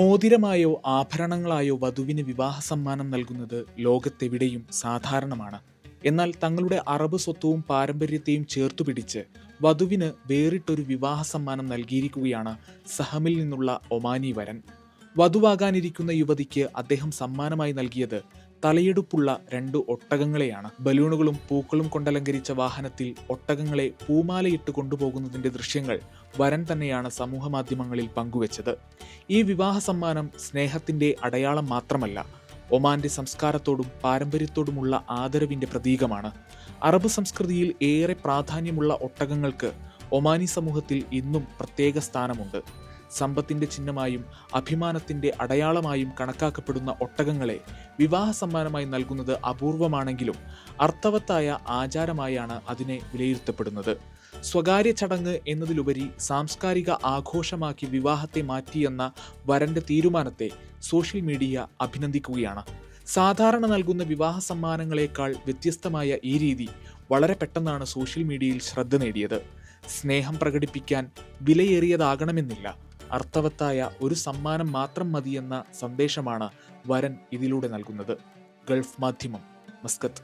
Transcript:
മോതിരമായോ ആഭരണങ്ങളായോ വധുവിന് വിവാഹ സമ്മാനം നൽകുന്നത് ലോകത്തെവിടെയും സാധാരണമാണ്. എന്നാൽ തങ്ങളുടെ അറബ് സ്വത്വവും പാരമ്പര്യത്തെയും ചേർത്തുപിടിച്ച് വധുവിന് വേറിട്ടൊരു വിവാഹ സമ്മാനം നൽകിയിരിക്കുകയാണ് സഹമിൽ നിന്നുള്ള ഒമാനി വരൻ. വധുവാകാനിരിക്കുന്ന യുവതിക്ക് അദ്ദേഹം സമ്മാനമായി നൽകിയത് തലയെടുപ്പുള്ള 2 ഒട്ടകങ്ങളെയാണ്. ബലൂണുകളും പൂക്കളും കൊണ്ടലങ്കരിച്ച വാഹനത്തിൽ ഒട്ടകങ്ങളെ പൂമാലയിട്ട് കൊണ്ടുപോകുന്നതിന്റെ ദൃശ്യങ്ങൾ വരൻ തന്നെയാണ് സമൂഹമാധ്യമങ്ങളിൽ പങ്കുവച്ചത്. ഈ വിവാഹ സമ്മാനം സ്നേഹത്തിന്റെ അടയാളം മാത്രമല്ല, ഒമാന്റെ സംസ്കാരത്തോടും പാരമ്പര്യത്തോടുമുള്ള ആദരവിന്റെ പ്രതീകമാണ്. അറബ് സംസ്കൃതിയിൽ ഏറെ പ്രാധാന്യമുള്ള ഒട്ടകങ്ങൾക്ക് ഒമാനി സമൂഹത്തിൽ ഇന്നും പ്രത്യേക സ്ഥാനമുണ്ട്. സമ്പത്തിന്റെ ചിഹ്നമായും അഭിമാനത്തിന്റെ അടയാളമായും കണക്കാക്കപ്പെടുന്ന ഒട്ടകങ്ങളെ വിവാഹ സമ്മാനമായി നൽകുന്നത് അപൂർവമാണെങ്കിലും അർത്ഥവത്തായ ആചാരമായാണ് അതിനെ വിലയിരുത്തപ്പെടുന്നത്. സ്വകാര്യ ചടങ്ങ് എന്നതിലുപരി സാംസ്കാരിക ആഘോഷമാക്കി വിവാഹത്തെ മാറ്റിയെന്ന വരന്റെ തീരുമാനത്തെ സോഷ്യൽ മീഡിയ അഭിനന്ദിക്കുകയാണ്. സാധാരണ നൽകുന്ന വിവാഹ സമ്മാനങ്ങളെക്കാൾ വ്യത്യസ്തമായ ഈ രീതി വളരെ പെട്ടെന്നാണ് സോഷ്യൽ മീഡിയയിൽ ശ്രദ്ധ നേടിയത്. സ്നേഹം പ്രകടിപ്പിക്കാൻ വിലയേറിയതാകണമെന്നില്ല, അർത്ഥവത്തായ ഒരു സമ്മാനം മാത്രം മതിയെന്ന സന്ദേശമാണ് വരൻ ഇതിലൂടെ നൽകുന്നത്. ഗൾഫ് മാധ്യമം, മസ്കത്ത്.